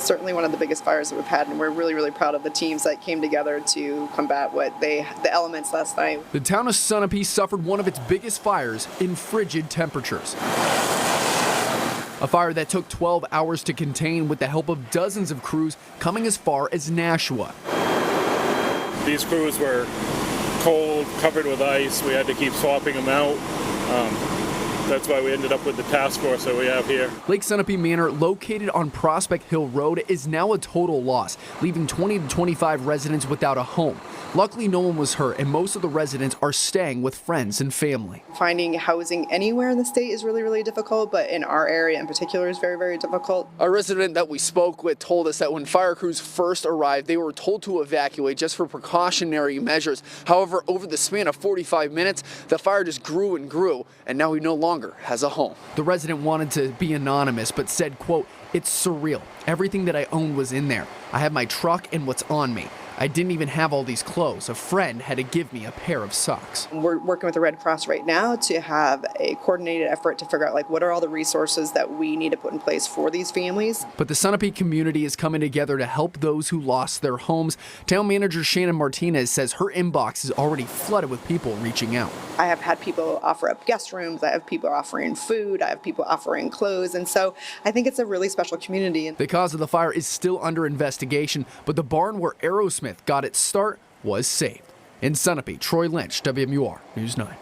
certainly one of the biggest fires that we've had, and we're really, really proud of the teams that came together to combat the elements last night. The town of Sunapee suffered one of its biggest fires in frigid temperatures. A fire that took 12 hours to contain with the help of dozens of crews coming as far as Nashua. These crews were cold, covered with ice. We had to keep swapping them out. That's why we ended up with the task force that we have here. Lake Sunapee Manor, located on Prospect Hill Road, is now a total loss, leaving 20 to 25 residents without a home. Luckily, no one was hurt, and most of the residents are staying with friends and family. Finding housing anywhere in the state is really, really difficult, but in our area in particular is very, very difficult. A resident that we spoke with told us that when fire crews first arrived, they were told to evacuate just for precautionary measures. However, over the span of 45 minutes, the fire just grew and grew, and now he no longer has a home. The resident wanted to be anonymous, but said, quote, "It's surreal. Everything that I owned was in there. I have my truck and what's on me. I didn't even have all these clothes. A friend had to give me a pair of socks." We're working with the Red Cross right now to have a coordinated effort to figure out what are all the resources that we need to put in place for these families. But the Sunapee community is coming together to help those who lost their homes. Town manager Shannon Martinez says her inbox is already flooded with people reaching out. I have had people offer up guest rooms. I have people offering food. I have people offering clothes. And so I think it's a really special community. The cause of the fire is still under investigation, but the barn where Aerosmith got its start was saved. In Sunapee, Troy Lynch, WMUR News 9.